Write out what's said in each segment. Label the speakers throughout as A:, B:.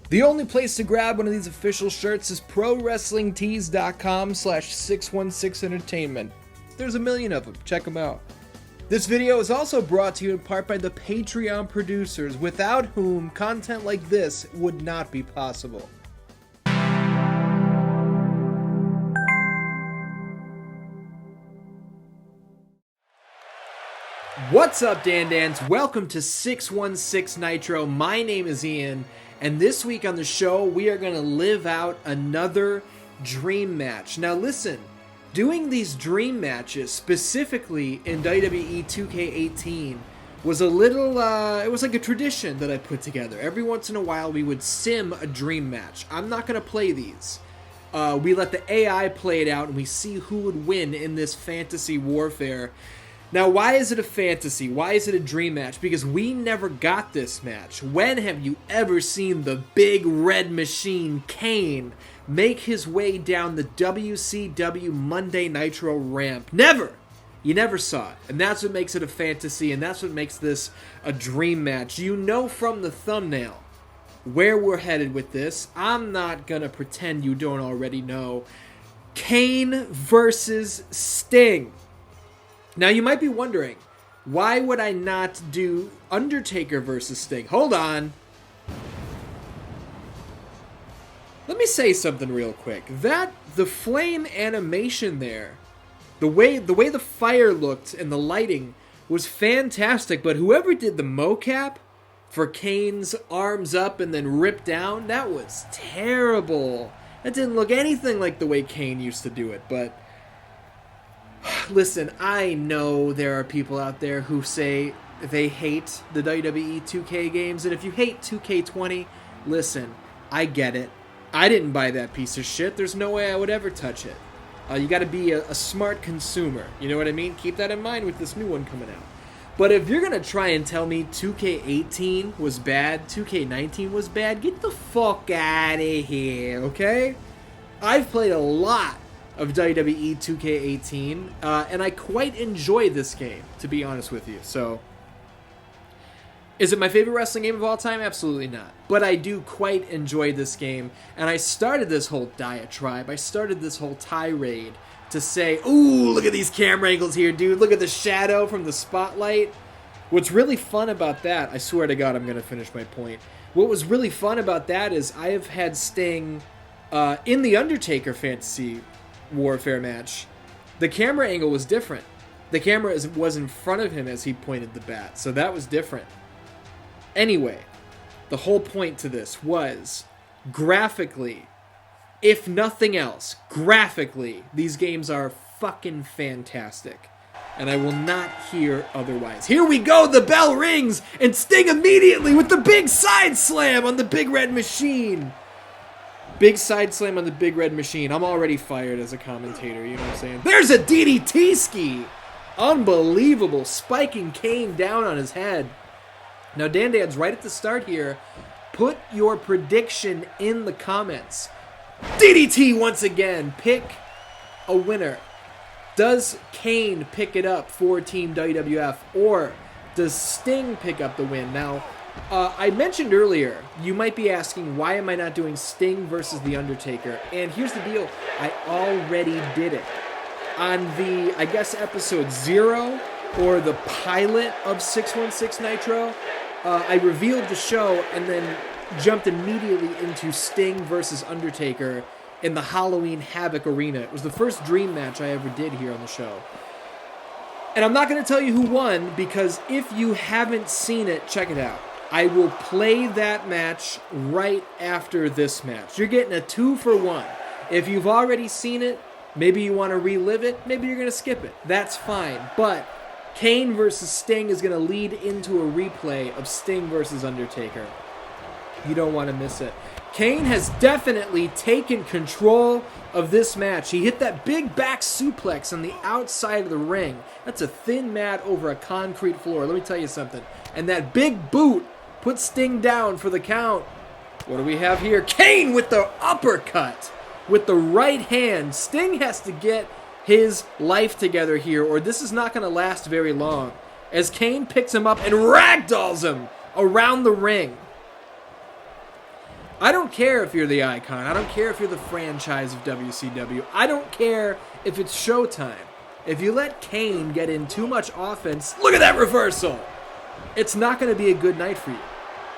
A: The only place to grab one of these official shirts is prowrestlingtees.com/616entertainment. There's a million of them. Check them out. This video is also brought to you in part by the Patreon producers, without whom content like this would not be possible. What's up, Dan-Dans? Welcome to 616 Nitro. My name is Ian, and this week on the show, we are going to live out another dream match. Now listen, doing these dream matches, specifically in WWE 2K18, was a little, it was like a tradition that I put together. Every once in a while, we would sim a dream match. I'm not going to play these. We let the AI play it out, and we see who would win in this fantasy warfare. Now, why is it a fantasy? Why is it a dream match? Because we never got this match. When have you ever seen the big red machine, Kane, make his way down the WCW Monday Nitro ramp? Never! You never saw it. And that's what makes it a fantasy, and that's what makes this a dream match. You know from the thumbnail where we're headed with this. I'm not gonna pretend you don't already know. Kane versus Sting. Now, you might be wondering, why would I not do Undertaker versus Sting? Hold on. Let me say something real quick. The flame animation there, the way the fire looked and the lighting was fantastic, but whoever did the mocap for Kane's arms up and then ripped down, that was terrible. That didn't look anything like the way Kane used to do it, but listen, I know there are people out there who say they hate the WWE 2K games, and if you hate 2K20, listen, I get it. I didn't buy that piece of shit. There's no way I would ever touch it. You gotta be a smart consumer, you know what I mean? Keep that in mind with this new one coming out. But if you're gonna try and tell me 2K18 was bad, 2K19 was bad, get the fuck out of here, okay? I've played a lot of WWE 2K18, and I quite enjoy this game, to be honest with you. So, is it my favorite wrestling game of all time? Absolutely not. But I do quite enjoy this game, and I started this whole diatribe, I started this whole tirade to say, ooh, look at these camera angles here, dude, look at the shadow from the spotlight. What's really fun about that, I swear to God I'm going to finish my point. What was really fun about that is I have had Sting in the Undertaker fantasy warfare match. The camera angle was different. The camera was in front of him as he pointed the bat, so that was different. Anyway, the whole point to this was, graphically, if nothing else, graphically, these games are fucking fantastic. And I will not hear otherwise. Here we go, the bell rings, and Sting immediately with the big side slam on the big red machine. Big side slam on the big red machine. I'm already fired as a commentator, you know what I'm saying? There's a DDT ski! Unbelievable. Spiking Kane down on his head. Now, Dan-Dan's right at the start here. Put your prediction in the comments. DDT once again. Pick a winner. Does Kane pick it up for Team WWF, or does Sting pick up the win? Now, I mentioned earlier, you might be asking, why am I not doing Sting versus The Undertaker? And here's the deal, I already did it. On the, I guess, episode 0, or the pilot of 616 Nitro, I revealed the show and then jumped immediately into Sting versus Undertaker in the Halloween Havoc Arena. It was the first dream match I ever did here on the show. And I'm not going to tell you who won, because if you haven't seen it, check it out. I will play that match right after this match. You're getting a 2-for-1. If you've already seen it, maybe you want to relive it, maybe you're going to skip it. That's fine. But Kane versus Sting is going to lead into a replay of Sting versus Undertaker. You don't want to miss it. Kane has definitely taken control of this match. He hit that big back suplex on the outside of the ring. That's a thin mat over a concrete floor. Let me tell you something. And that big boot put Sting down for the count. What do we have here? Kane with the uppercut with the right hand. Sting has to get his life together here, or this is not going to last very long, as Kane picks him up and ragdolls him around the ring. I don't care if you're the Icon. I don't care if you're the franchise of WCW. I don't care if it's Showtime. If you let Kane get in too much offense, look at that reversal! It's not going to be a good night for you.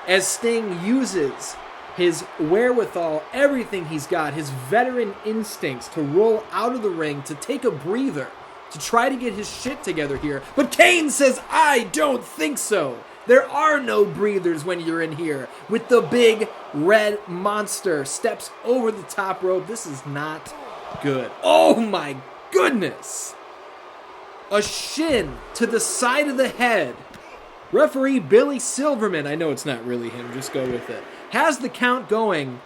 A: As Sting uses his wherewithal, everything he's got, his veteran instincts to roll out of the ring, to take a breather, to try to get his shit together here. But Kane says, I don't think so. There are no breathers when you're in here. With the big red monster steps over the top rope. This is not good. Oh my goodness. A shin to the side of the head. Referee Billy Silverman, I know it's not really him, just go with it, has the count going,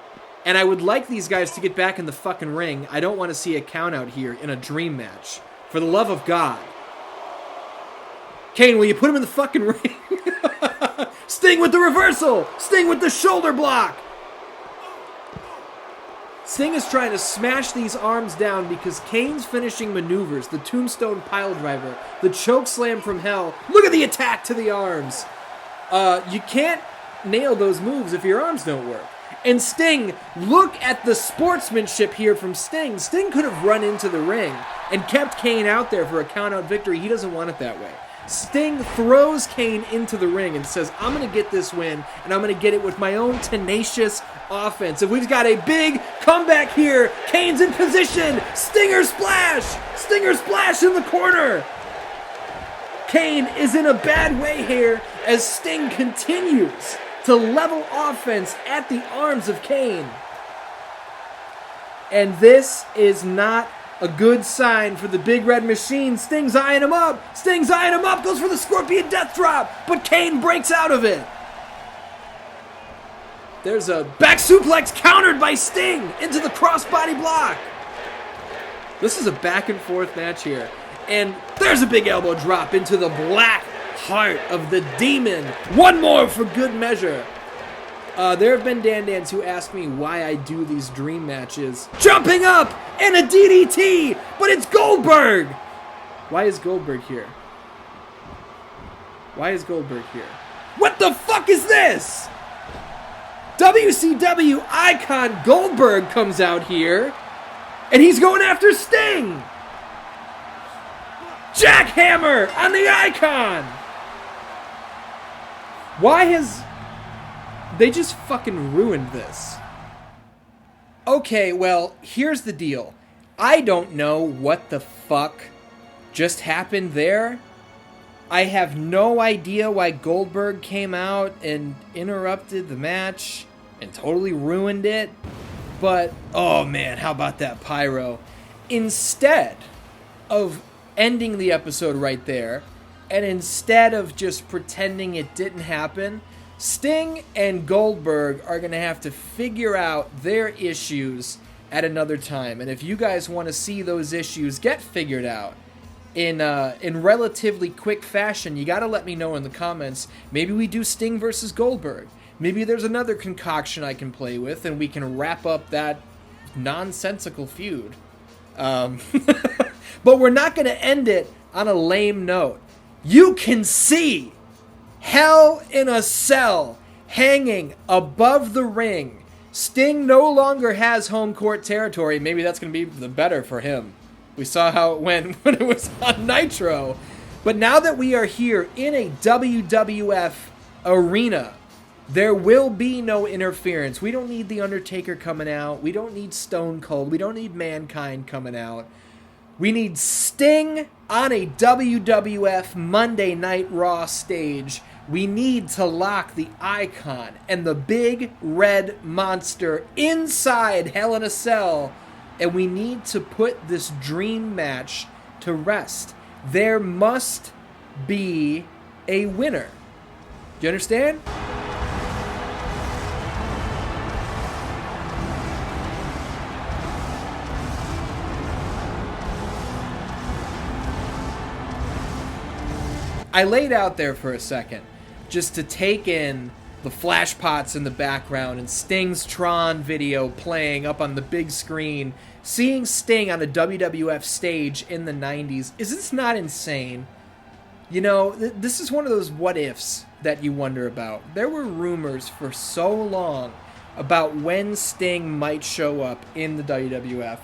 A: and I would like these guys to get back in the fucking ring. I don't want to see a count out here in a dream match. For the love of God. Kane, will you put him in the fucking ring? Sting with the reversal! Sting with the shoulder block! Sting is trying to smash these arms down because Kane's finishing maneuvers, the tombstone pile driver, the choke slam from hell. Look at the attack to the arms. You can't nail those moves if your arms don't work. And Sting, look at the sportsmanship here from Sting. Sting could have run into the ring and kept Kane out there for a count-out victory. He doesn't want it that way. Sting throws Kane into the ring and says, I'm going to get this win, and I'm going to get it with my own tenacious offense. And we've got a big comeback here. Kane's in position. Stinger splash! Stinger splash in the corner! Kane is in a bad way here as Sting continues to level offense at the arms of Kane. And this is not a good sign for the Big Red Machine. Sting's eyeing him up. Sting's eyeing him up. Goes for the Scorpion Death Drop. But Kane breaks out of it. There's a back suplex countered by Sting into the crossbody block. This is a back and forth match here. And there's a big elbow drop into the black heart of the Demon. One more for good measure. There have been Dan-Dans who ask me why I do these dream matches. Jumping up and a DDT, but it's Goldberg. Why is Goldberg here? Why is Goldberg here? What the fuck is this? WCW icon Goldberg comes out here, and he's going after Sting. Jackhammer on the icon. Why has... They just fucking ruined this. Okay, well, here's the deal. I don't know what the fuck just happened there. I have no idea why Goldberg came out and interrupted the match and totally ruined it. But, oh man, how about that pyro? Instead of ending the episode right there, and instead of just pretending it didn't happen, Sting and Goldberg are going to have to figure out their issues at another time. And if you guys want to see those issues get figured out in relatively quick fashion, you got to let me know in the comments. Maybe we do Sting versus Goldberg. Maybe there's another concoction I can play with and we can wrap up that nonsensical feud. But we're not going to end it on a lame note. You can see Hell in a Cell hanging above the ring. Sting no longer has home court territory. Maybe that's going to be the better for him. We saw how it went when it was on Nitro. But now that we are here in a WWF arena, there will be no interference. We don't need The Undertaker coming out. We don't need Stone Cold. We don't need Mankind coming out. We need Sting on a WWF Monday Night Raw stage. We need to lock the icon and the big red monster inside Hell in a Cell. And we need to put this dream match to rest. There must be a winner. Do you understand? I laid out there for a second just to take in the flash pots in the background and Sting's Tron video playing up on the big screen. Seeing Sting on a WWF stage in the 90s, is this not insane? You know, this is one of those what ifs that you wonder about. There were rumors for so long about when Sting might show up in the WWF.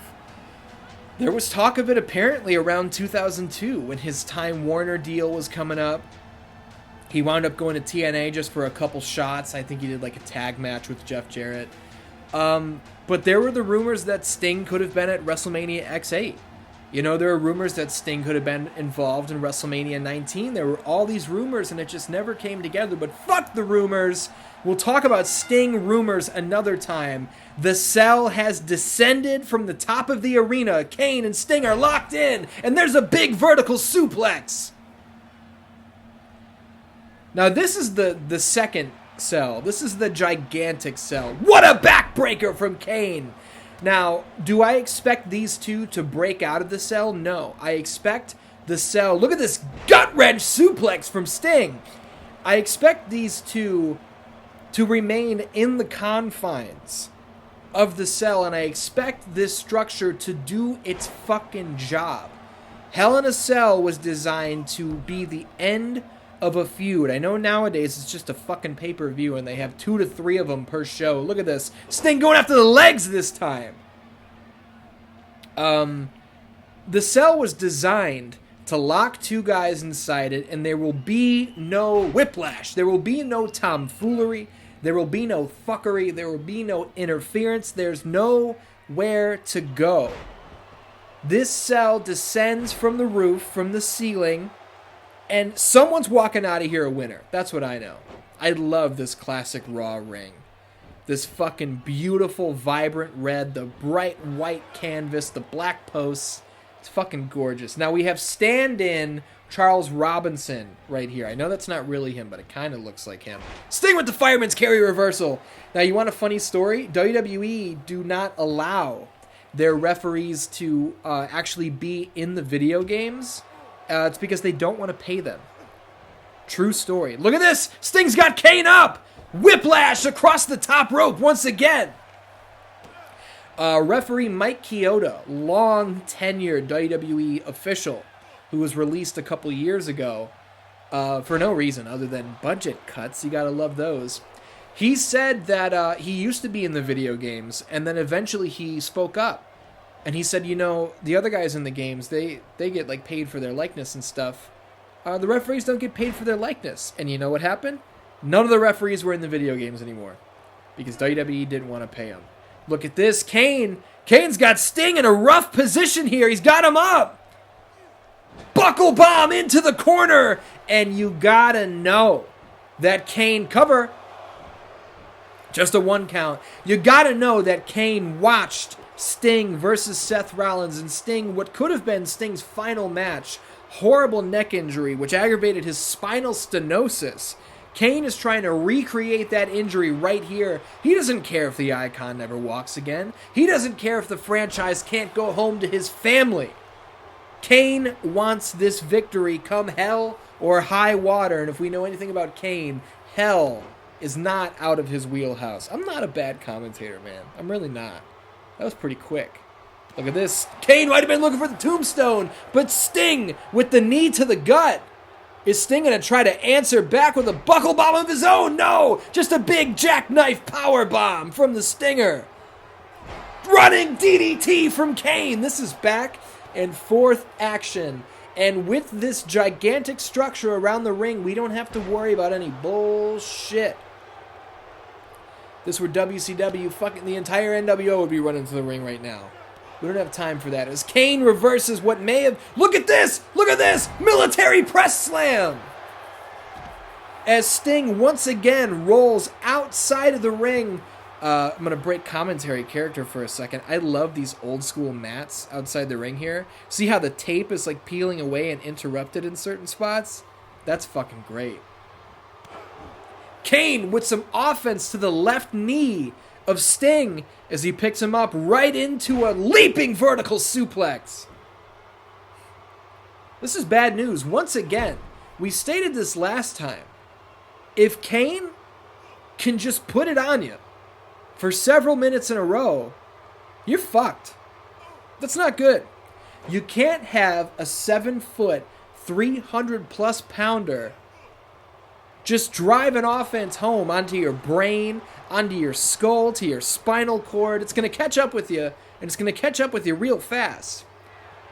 A: There was talk of it apparently around 2002 when his Time Warner deal was coming up. He wound up going to TNA just for a couple shots. I think he did like a tag match with Jeff Jarrett. But there were the rumors that Sting could have been at WrestleMania X8. You know, there were rumors that Sting could have been involved in WrestleMania 19. There were all these rumors, and it just never came together. But fuck the rumors. We'll talk about Sting rumors another time. The Cell has descended from the top of the arena. Kane and Sting are locked in, and there's a big vertical suplex. Now, this is the second Cell. This is the gigantic Cell. What a backbreaker from Kane. Now, do I expect these two to break out of the Cell? No. I expect the Cell... Look at this gut-wrench suplex from Sting. I expect these two to remain in the confines of the Cell, and I expect this structure to do its fucking job. Hell in a Cell was designed to be the end of a feud. I know nowadays it's just a fucking pay-per-view and they have 2 to 3 of them per show. Look at this. Sting going after the legs this time. The Cell was designed to lock 2 guys inside it, and there will be no whiplash. There will be no tomfoolery. There will be no fuckery. There will be no interference. There's nowhere to go. This Cell descends from the roof, from the ceiling, and someone's walking out of here a winner. That's what I know. I love this classic Raw ring. This fucking beautiful, vibrant red, the bright white canvas, the black posts. It's fucking gorgeous. Now we have stand-in Charles Robinson right here. I know that's not really him, but it kind of looks like him. Sting with the fireman's carry reversal. Now, you want a funny story? WWE do not allow their referees to actually be in the video games. It's because they don't want to pay them. True story. Look at this! Sting's got Kane up! Whiplash across the top rope once again! Referee Mike Chioda, long-tenured WWE official, who was released a couple years ago for no reason other than budget cuts. You gotta love those. He said that he used to be in the video games, and then eventually he spoke up. And he said, you know, the other guys in the games, they get like paid for their likeness and stuff. The referees don't get paid for their likeness. And you know what happened? None of the referees were in the video games anymore because WWE didn't want to pay them. Look at this. Kane. Kane's got Sting in a rough position here. He's got him up. Buckle bomb into the corner. And you gotta know that Kane cover. Just a 1 count. You gotta know that Kane watched Sting versus Seth Rollins, and Sting, what could have been Sting's final match, horrible neck injury, which aggravated his spinal stenosis. Kane is trying to recreate that injury right here. He doesn't care if the Icon never walks again. He doesn't care if the franchise can't go home to his family. Kane wants this victory come hell or high water, and if we know anything about Kane, hell is not out of his wheelhouse. I'm not a bad commentator, man. I'm really not. That was pretty quick. Look at this. Kane might have been looking for the tombstone, but Sting with the knee to the gut. Is Sting going to try to answer back with a buckle bomb of his own? No! Just a big jackknife power bomb from the Stinger. Running DDT from Kane. This is back and forth action. And with this gigantic structure around the ring, we don't have to worry about any bullshit. This were WCW, fucking the entire NWO would be running to the ring right now. We don't have time for that. As Kane reverses what may have... Look at this! Look at this! Military press slam! As Sting once again rolls outside of the ring. I'm going to break commentary character for a second. I love these old school mats outside the ring here. See how the tape is like peeling away and interrupted in certain spots? That's fucking great. Kane with some offense to the left knee of Sting as he picks him up right into a leaping vertical suplex. This is bad news. Once again, we stated this last time. If Kane can just put it on you for several minutes in a row, you're fucked. That's not good. You can't have a 7-foot, 300-plus pounder Just drive an offense home onto your brain, onto your skull, to your spinal cord. It's going to catch up with you, and it's going to catch up with you real fast.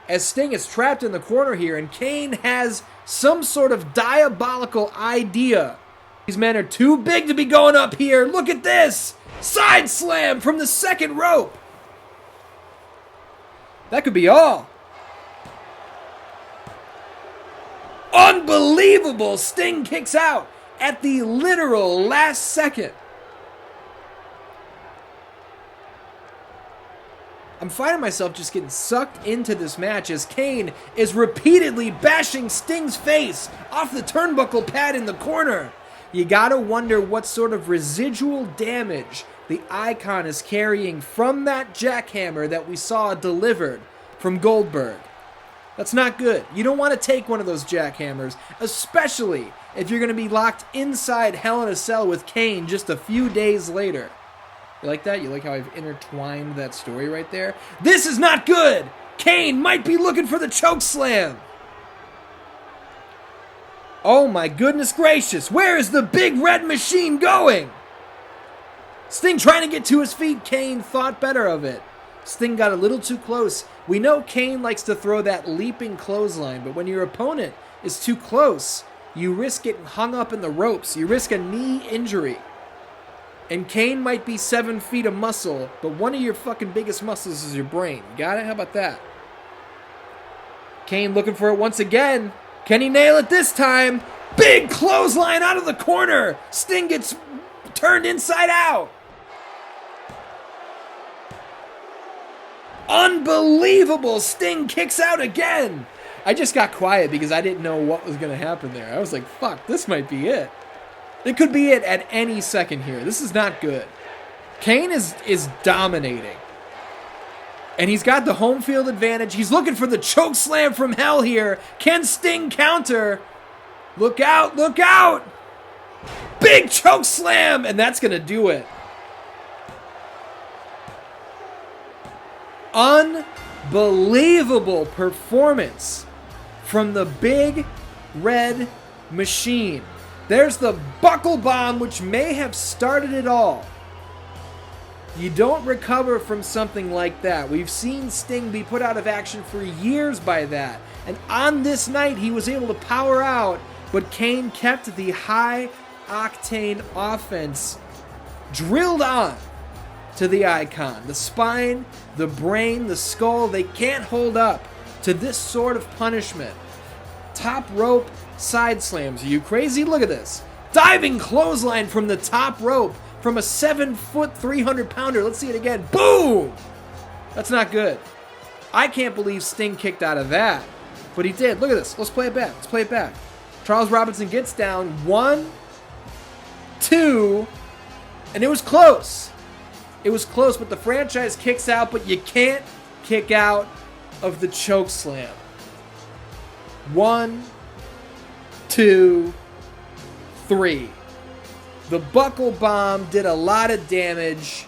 A: As Sting is trapped in the corner here, and Kane has some sort of diabolical idea. These men are too big to be going up here. Look at this! Side slam from the second rope. That could be all. Unbelievable! Sting kicks out at the literal last second. I'm finding myself just getting sucked into this match as Kane is repeatedly bashing Sting's face off the turnbuckle pad in the corner. You gotta wonder what sort of residual damage the Icon is carrying from that jackhammer that we saw delivered from Goldberg. That's not good. You don't want to take one of those jackhammers, especially if you're going to be locked inside Hell in a Cell with Kane just a few days later. You like that? You like how I've intertwined that story right there? This is not good! Kane might be looking for the choke slam! Oh my goodness gracious, where is the big red machine going? Sting trying to get to his feet. Kane thought better of it. Sting got a little too close. We know Kane likes to throw that leaping clothesline, but when your opponent is too close, you risk getting hung up in the ropes. You risk a knee injury. And Kane might be 7 feet of muscle, but one of your fucking biggest muscles is your brain. Got it? How about that? Kane looking for it once again. Can he nail it this time? Big clothesline out of the corner. Sting gets turned inside out. Unbelievable! Sting kicks out again! I just got quiet because I didn't know what was going to happen there. I was like, fuck, this might be it. It could be it at any second here. This is not good. Kane is dominating. And he's got the home field advantage. He's looking for the choke slam from hell here. Can Sting counter? Look out, look out! Big choke slam! And that's going to do it. Unbelievable performance from the big red machine. There's the buckle bomb, which may have started it all. You don't recover from something like that. We've seen Sting be put out of action for years by that. And on this night, he was able to power out, but Kane kept the high-octane offense drilled on to the Icon. The spine, the brain, the skull, they can't hold up to this sort of punishment. Top rope side slams. Are you crazy? Look at this. Diving clothesline from the top rope from a 7-foot, 300-pounder. Let's see it again. Boom! That's not good. I can't believe Sting kicked out of that. But he did. Look at this. Let's play it back. Let's play it back. Charles Robinson gets down. 1, 2, and it was close. It was close, but the franchise kicks out, but you can't kick out of the choke slam. 1, 2, 3. The buckle bomb did a lot of damage.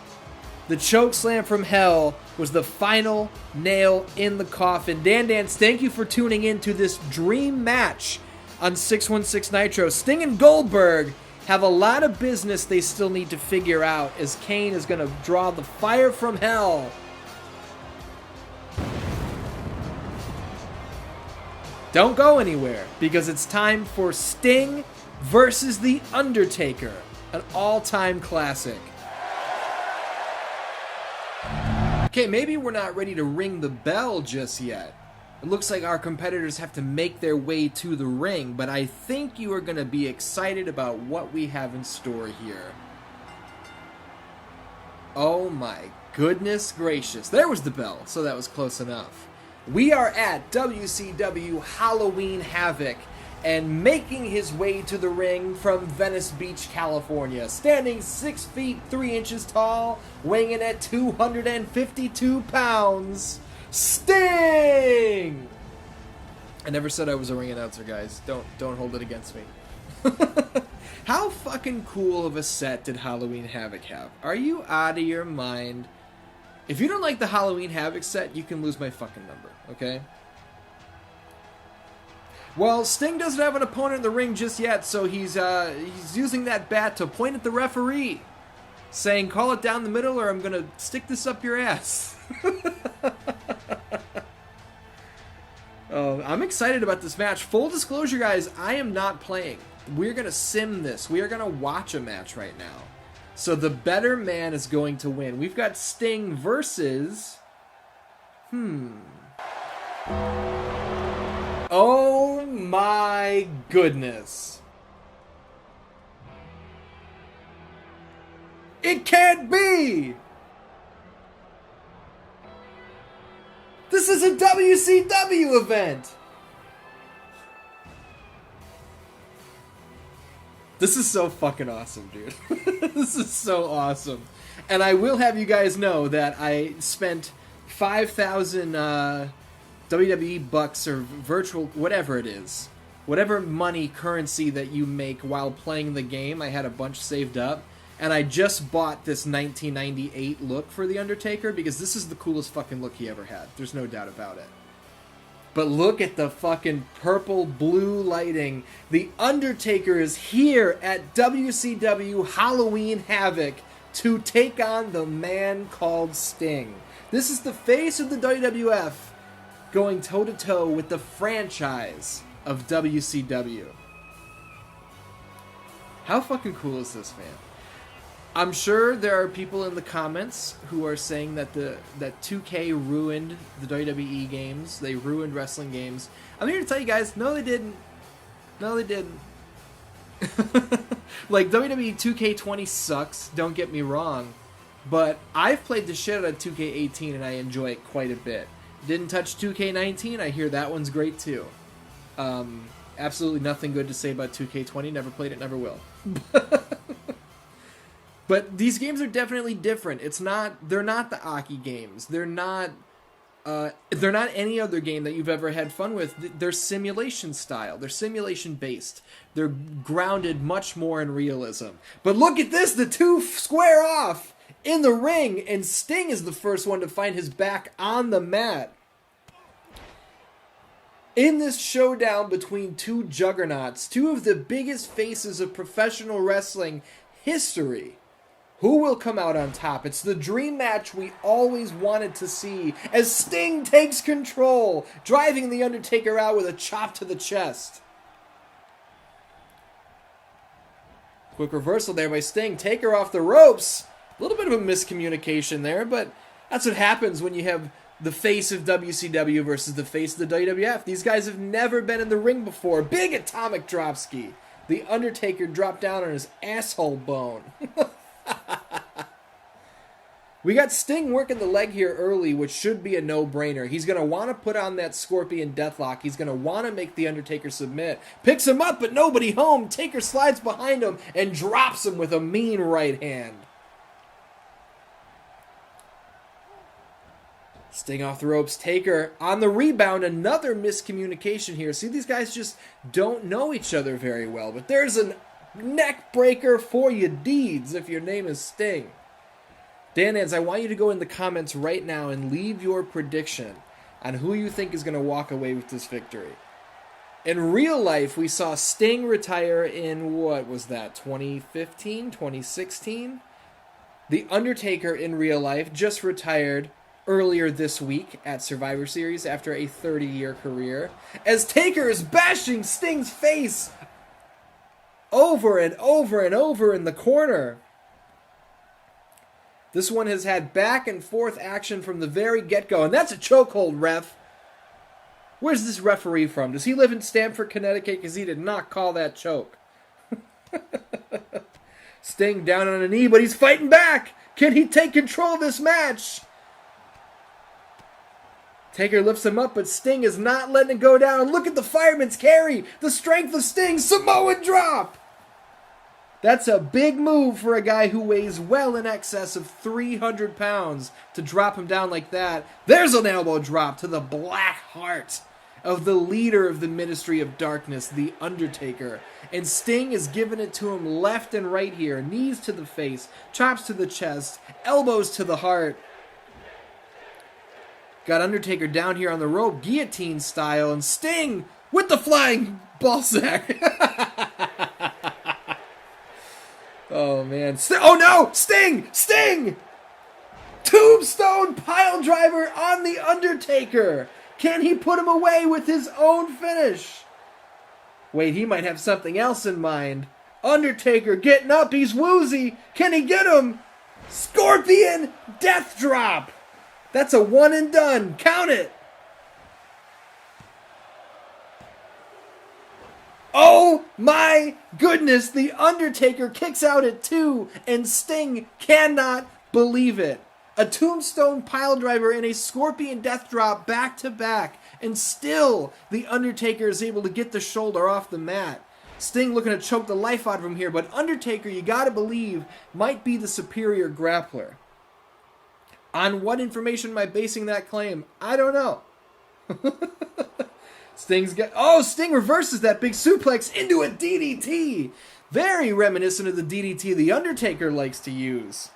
A: The choke slam from hell was the final nail in the coffin. Dan Dance, thank you for tuning in to this dream match on 616 Nitro. Sting and Goldberg have a lot of business they still need to figure out as Kane is going to draw the fire from hell. Don't go anywhere, because it's time for Sting versus The Undertaker, an all-time classic. Okay, maybe we're not ready to ring the bell just yet. It looks like our competitors have to make their way to the ring, but I think you are going to be excited about what we have in store here. Oh my goodness gracious. There was the bell, so that was close enough. We are at WCW Halloween Havoc, and making his way to the ring from Venice Beach, California, standing 6 feet 3 inches tall, weighing in at 252 pounds, Sting! I never said I was a ring announcer, guys. Don't hold it against me. How fucking cool of a set did Halloween Havoc have? Are you out of your mind? If you don't like the Halloween Havoc set, you can lose my fucking number, okay? Well, Sting doesn't have an opponent in the ring just yet, so he's using that bat to point at the referee, saying, "Call it down the middle, or I'm gonna stick this up your ass." Oh, I'm excited about this match. Full disclosure, guys, I am not playing. We're gonna sim this. We are gonna watch a match right now. So the better man is going to win. We've got Sting versus... Oh my goodness. It can't be! This is a WCW event! This is so fucking awesome, dude. This is so awesome. And I will have you guys know that I spent 5,000 WWE bucks or virtual, whatever it is. Whatever money, currency that you make while playing the game, I had a bunch saved up. And I just bought this 1998 look for The Undertaker because this is the coolest fucking look he ever had. There's no doubt about it. But look at the fucking purple-blue lighting. The Undertaker is here at WCW Halloween Havoc to take on the man called Sting. This is the face of the WWF going toe-to-toe with the franchise of WCW. How fucking cool is this, man? I'm sure there are people in the comments who are saying that that 2K ruined the WWE games. They ruined wrestling games. I'm here to tell you guys, no they didn't. No they didn't. Like, WWE 2K20 sucks, don't get me wrong. But I've played the shit out of 2K18 and I enjoy it quite a bit. Didn't touch 2K19, I hear that one's great too. Absolutely nothing good to say about 2K20, never played it, never will. But these games are definitely different. They're not the Aki games. They're not any other game that you've ever had fun with. They're simulation style. They're simulation based. They're grounded much more in realism. But look at this, the two square off in the ring, and Sting is the first one to find his back on the mat. In this showdown between two juggernauts, two of the biggest faces of professional wrestling history, who will come out on top? It's the dream match we always wanted to see as Sting takes control, driving The Undertaker out with a chop to the chest. Quick reversal there by Sting. Taker off the ropes. A little bit of a miscommunication there, but that's what happens when you have the face of WCW versus the face of the WWF. These guys have never been in the ring before. Big atomic dropski. The Undertaker dropped down on his asshole bone. We got Sting working the leg here early, which should be a no-brainer. He's going to want to put on that Scorpion Deathlock. He's going to want to make the Undertaker submit. Picks him up, but nobody home. Taker slides behind him and drops him with a mean right hand. Sting off the ropes. Taker on the rebound. Another miscommunication here. See, these guys just don't know each other very well. But there's a neck breaker for your deeds if your name is Sting. Dan Ans, I want you to go in the comments right now and leave your prediction on who you think is going to walk away with this victory. In real life, we saw Sting retire in, what was that, 2015, 2016? The Undertaker in real life just retired earlier this week at Survivor Series after a 30-year career, as Taker is bashing Sting's face over and over and over in the corner. This one has had back and forth action from the very get-go, and that's a chokehold, ref. Where's this referee from? Does he live in Stamford, Connecticut? Because he did not call that choke. Sting down on a knee, but he's fighting back. Can he take control of this match? Taker lifts him up, but Sting is not letting it go down. Look at the fireman's carry. The strength of Sting. Samoan drop. That's a big move for a guy who weighs well in excess of 300 pounds to drop him down like that. There's an elbow drop to the black heart of the leader of the Ministry of Darkness, The Undertaker. And Sting is giving it to him left and right here. Knees to the face, chops to the chest, elbows to the heart. Got Undertaker down here on the rope, guillotine style, and Sting with the flying ball sack. Oh, man. Oh, no! Sting! Sting! Tombstone pile driver on the Undertaker. Can he put him away with his own finish? Wait, he might have something else in mind. Undertaker getting up. He's woozy. Can he get him? Scorpion death drop. That's a one and done. Count it. Oh my goodness. The Undertaker kicks out at 2 and Sting cannot believe it. A tombstone piledriver and a scorpion death drop back to back. And still, the Undertaker is able to get the shoulder off the mat. Sting looking to choke the life out of him here, but Undertaker, you gotta believe, might be the superior grappler. On what information am I basing that claim? I don't know. Sting reverses that big suplex into a DDT. Very reminiscent of the DDT the Undertaker likes to use.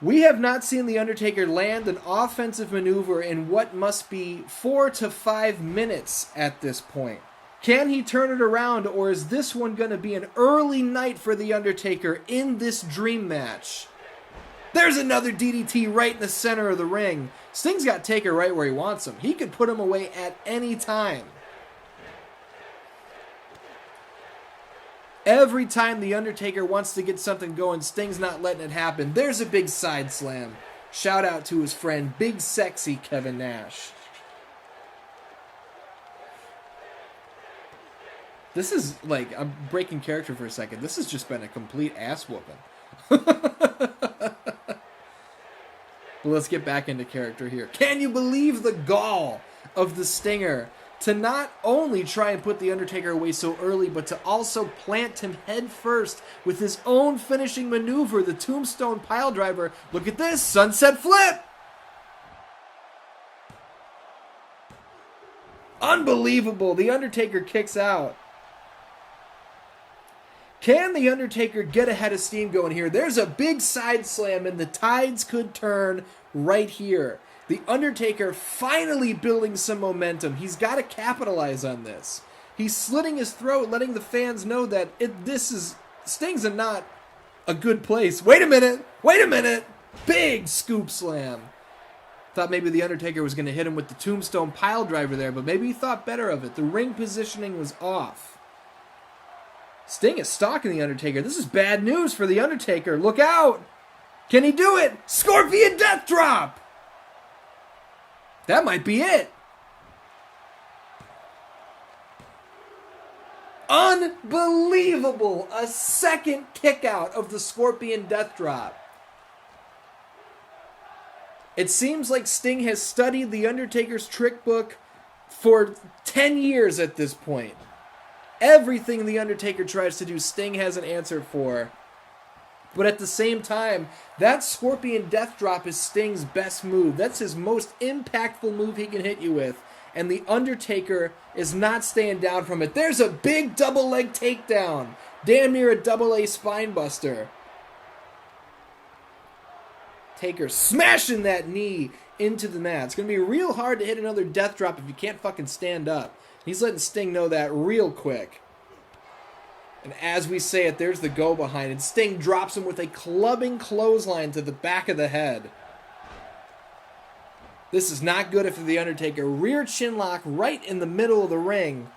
A: We have not seen the Undertaker land an offensive maneuver in what must be 4 to 5 minutes at this point. Can he turn it around, or is this one going to be an early night for the Undertaker in this dream match? There's another DDT right in the center of the ring. Sting's got Taker right where he wants him. He could put him away at any time. Every time the Undertaker wants to get something going, Sting's not letting it happen. There's a big side slam. Shout out to his friend, Big Sexy Kevin Nash. This is like, I'm breaking character for a second. This has just been a complete ass whooping. Let's get back into character here. Can you believe the gall of the Stinger to not only try and put the Undertaker away so early, but to also plant him head first with his own finishing maneuver, the Tombstone Piledriver. Look at this, sunset flip! Unbelievable, the Undertaker kicks out. Can the Undertaker get ahead of steam going here? There's a big side slam and the tides could turn right here. The Undertaker finally building some momentum. He's got to capitalize on this. He's slitting his throat, letting the fans know that Sting's not a good place. Wait a minute. Big scoop slam. Thought maybe the Undertaker was going to hit him with the Tombstone Piledriver there, but maybe he thought better of it. The ring positioning was off. Sting is stalking the Undertaker. This is bad news for the Undertaker. Look out! Can he do it? Scorpion Death Drop! That might be it. Unbelievable! A second kick out of the Scorpion Death Drop. It seems like Sting has studied the Undertaker's trick book for 10 years at this point. Everything the Undertaker tries to do, Sting has an answer for. But at the same time, that Scorpion Death Drop is Sting's best move. That's his most impactful move he can hit you with. And the Undertaker is not staying down from it. There's a big double leg takedown. Damn near a double A spine buster. Taker smashing that knee into the mat. It's going to be real hard to hit another death drop if you can't fucking stand up. He's letting Sting know that real quick. And as we say it, there's the go behind it. Sting drops him with a clubbing clothesline to the back of the head. This is not good for the Undertaker. Rear chin lock right in the middle of the ring.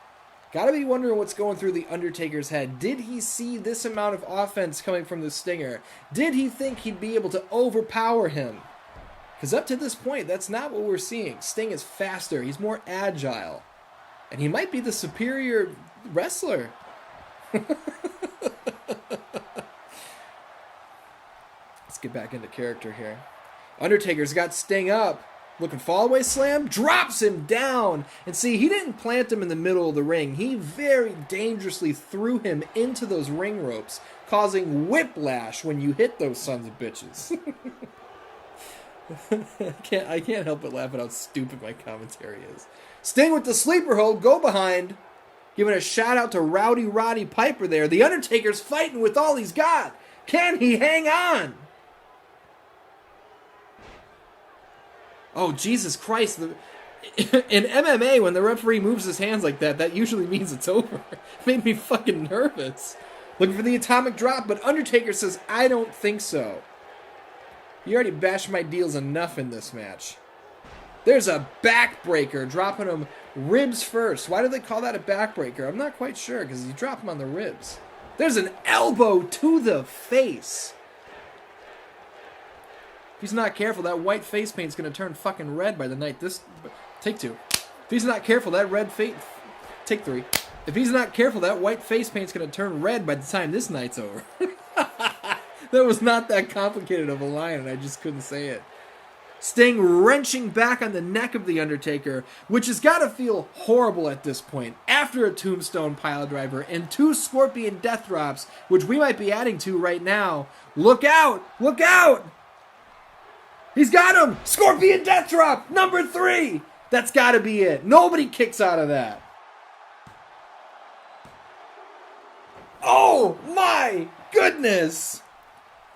A: Gotta be wondering what's going through the Undertaker's head. Did he see this amount of offense coming from the Stinger? Did he think he'd be able to overpower him? Because up to this point, that's not what we're seeing. Sting is faster. He's more agile. And he might be the superior wrestler. Let's get back into character here. Undertaker's got Sting up. Looking fallaway slam. Drops him down. And see, he didn't plant him in the middle of the ring. He very dangerously threw him into those ring ropes, causing whiplash when you hit those sons of bitches. I can't help but laugh at how stupid my commentary is. Sting with the sleeper hold, go behind. Giving a shout out to Rowdy Roddy Piper there. The Undertaker's fighting with all he's got. Can he hang on? Oh, Jesus Christ. In MMA, when the referee moves his hands like that, that usually means it's over. It made me fucking nervous. Looking for the atomic drop, but Undertaker says, I don't think so. You already bashed my deals enough in this match. There's a backbreaker, dropping him ribs first. Why do they call that a backbreaker? I'm not quite sure, because you drop him on the ribs. There's an elbow to the face. If he's not careful, that white face paint's going to turn fucking red by the night this... Take two. If he's not careful, that red face... Take three. If he's not careful, that white face paint's going to turn red by the time this night's over. That was not that complicated of a line, and I just couldn't say it. Sting wrenching back on the neck of The Undertaker, which has got to feel horrible at this point. After a tombstone piledriver and 2 scorpion death drops, which we might be adding to right now. Look out! Look out! He's got him! Scorpion death drop! Number 3! That's got to be it. Nobody kicks out of that. Oh my goodness!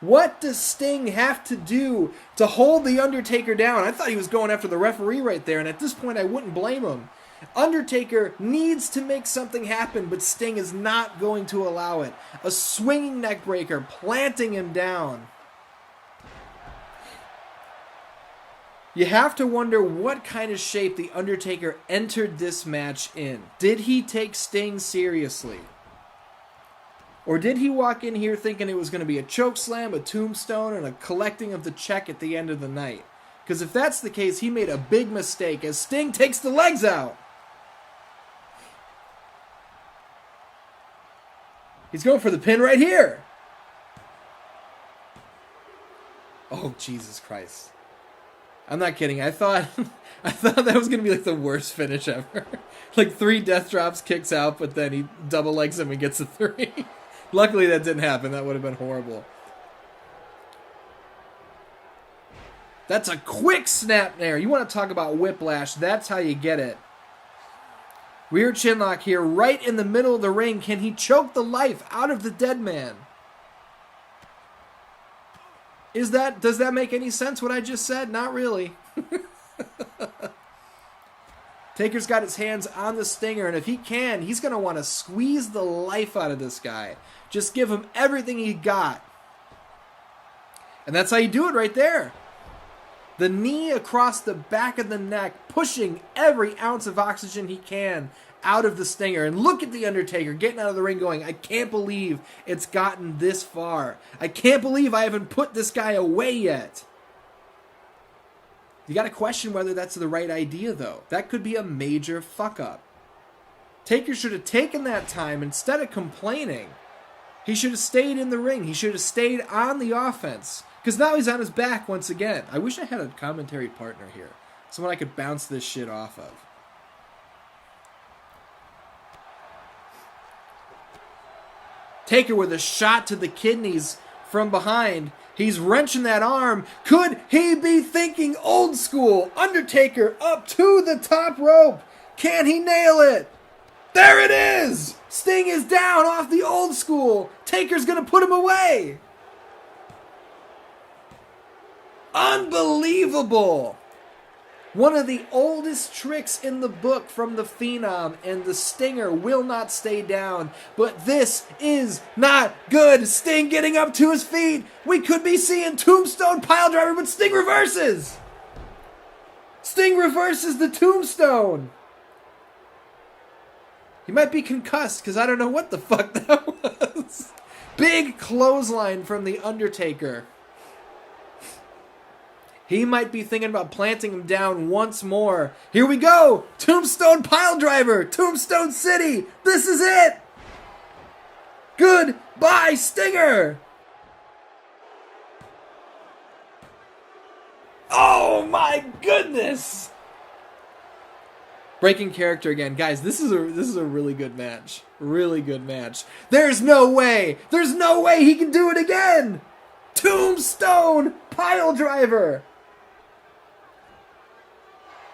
A: What does Sting have to do to hold The Undertaker down? I thought he was going after the referee right there, and at this point I wouldn't blame him. Undertaker needs to make something happen, but Sting is not going to allow it. A swinging neckbreaker, planting him down. You have to wonder what kind of shape The Undertaker entered this match in. Did he take Sting seriously? Or did he walk in here thinking it was going to be a chokeslam, a tombstone, and a collecting of the check at the end of the night? Because if that's the case, he made a big mistake as Sting takes the legs out. He's going for the pin right here. Oh, Jesus Christ. I'm not kidding. I thought that was going to be like the worst finish ever. Like 3 death drops, kicks out, but then he double legs him and gets a 3. Luckily that didn't happen. That would have been horrible. That's a quick snap there. You want to talk about whiplash. That's how you get it. Rear chinlock here, right in the middle of the ring. Can he choke the life out of the dead man? Does that make any sense, what I just said? Not really. Taker's got his hands on the Stinger, and if he can, he's going to want to squeeze the life out of this guy. Just give him everything he got. And that's how you do it right there. The knee across the back of the neck, pushing every ounce of oxygen he can out of the Stinger. And look at The Undertaker getting out of the ring going, I can't believe it's gotten this far. I can't believe I haven't put this guy away yet. You got to question whether that's the right idea, though. That could be a major fuck-up. Taker should have taken that time. Instead of complaining, he should have stayed in the ring. He should have stayed on the offense. Because now he's on his back once again. I wish I had a commentary partner here. Someone I could bounce this shit off of. Taker with a shot to the kidneys from behind. He's wrenching that arm. Could he be thinking old school? Undertaker up to the top rope. Can he nail it? There it is! Sting is down off the old school. Taker's going to put him away. Unbelievable! One of the oldest tricks in the book from the Phenom, and the Stinger will not stay down. But this is not good. Sting getting up to his feet. We could be seeing Tombstone Piledriver, but Sting reverses. Sting reverses the Tombstone. He might be concussed, because I don't know what the fuck that was. Big clothesline from The Undertaker. He might be thinking about planting him down once more. Here we go! Tombstone Piledriver! Tombstone City! This is it! Goodbye, Stinger! Oh my goodness! Breaking character again. Guys, this is a really good match. Really good match. There's no way he can do it again! Tombstone Piledriver!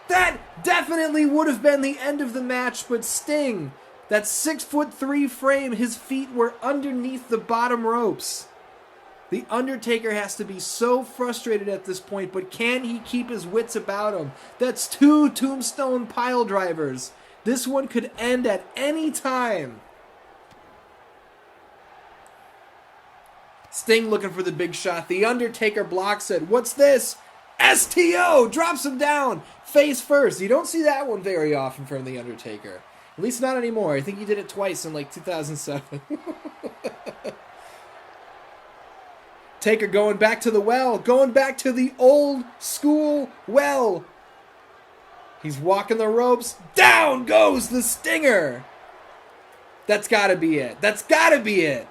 A: That definitely would have been the end of the match, but Sting, that 6'3" frame, his feet were underneath the bottom ropes. The Undertaker has to be so frustrated at this point, but can he keep his wits about him? That's 2 tombstone pile drivers. This one could end at any time. Sting looking for the big shot. The Undertaker blocks it. What's this? STO! Drops him down. Face first. You don't see that one very often from the Undertaker. At least not anymore. I think he did it twice in like 2007. Taker going back to the well. Going back to the old school well. He's walking the ropes. Down goes the Stinger. That's got to be it. That's got to be it.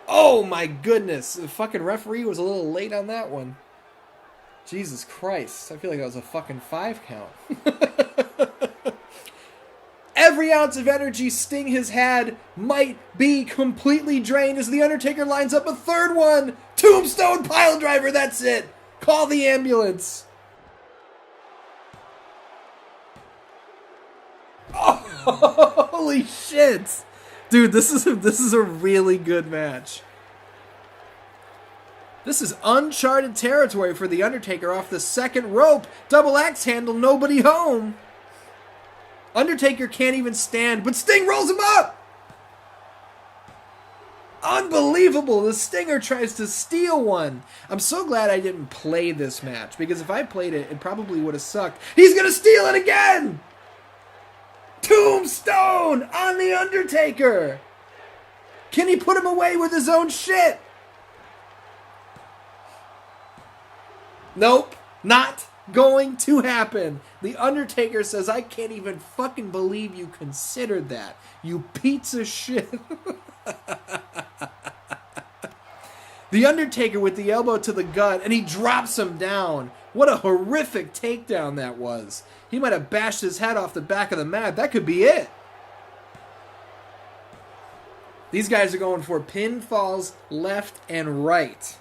A: Oh my goodness. The fucking referee was a little late on that one. Jesus Christ. I feel like that was a fucking 5 count. Every ounce of energy Sting has had might be completely drained as the Undertaker lines up a third one. Tombstone pile driver, that's it. Call the ambulance. Oh, holy shit. Dude, this is a really good match. This is uncharted territory for the Undertaker off the second rope. Double axe handle, nobody home. Undertaker can't even stand, but Sting rolls him up! Unbelievable! The Stinger tries to steal one. I'm so glad I didn't play this match, because if I played it, it probably would have sucked. He's gonna steal it again! Tombstone on the Undertaker! Can he put him away with his own shit? Nope, not going to happen. The Undertaker says, I can't even fucking believe you considered that. You piece of shit. The Undertaker with the elbow to the gut, and he drops him down. What a horrific takedown that was. He might have bashed his head off the back of the mat. That could be it. These guys are going for pinfalls left and right.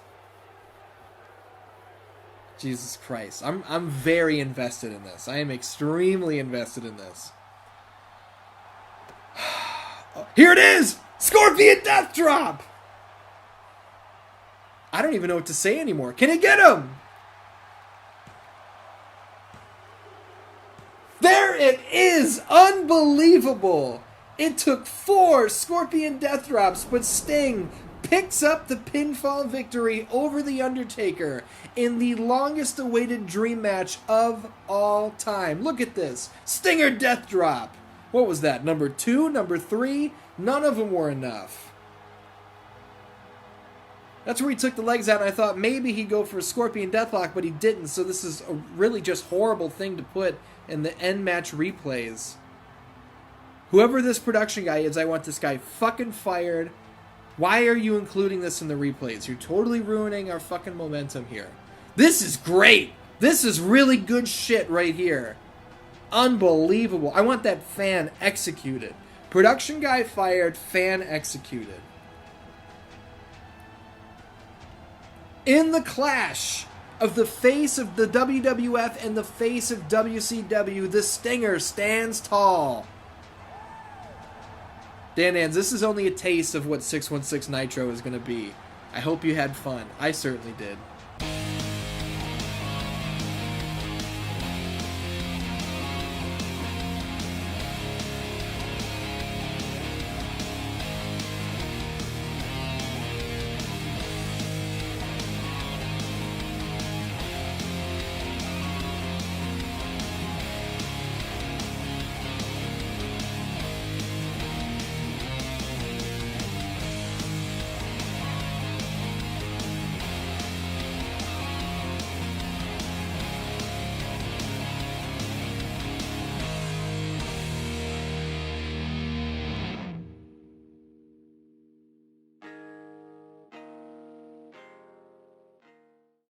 A: Jesus Christ. I'm very invested in this. I am extremely invested in this. Here it is! Scorpion Death Drop! I don't even know what to say anymore. Can he get him? There it is! Unbelievable! It took 4 Scorpion Death Drops, but Sting picks up the pinfall victory over The Undertaker in the longest awaited dream match of all time. Look at this. Stinger Death Drop. What was that? Number 2? Number 3? None of them were enough. That's where he took the legs out, and I thought maybe he'd go for a Scorpion Deathlock, but he didn't, so this is a really just horrible thing to put in the end match replays. Whoever this production guy is, I want this guy fucking fired. Why are you including this in the replays? You're totally ruining our fucking momentum here. This is great. This is really good shit right here. Unbelievable. I want that fan executed. Production guy fired, fan executed. In the clash of the face of the WWF and the face of WCW, the Stinger stands tall. Dan Ans, this is only a taste of what 616 Nitro is going to be. I hope you had fun. I certainly did.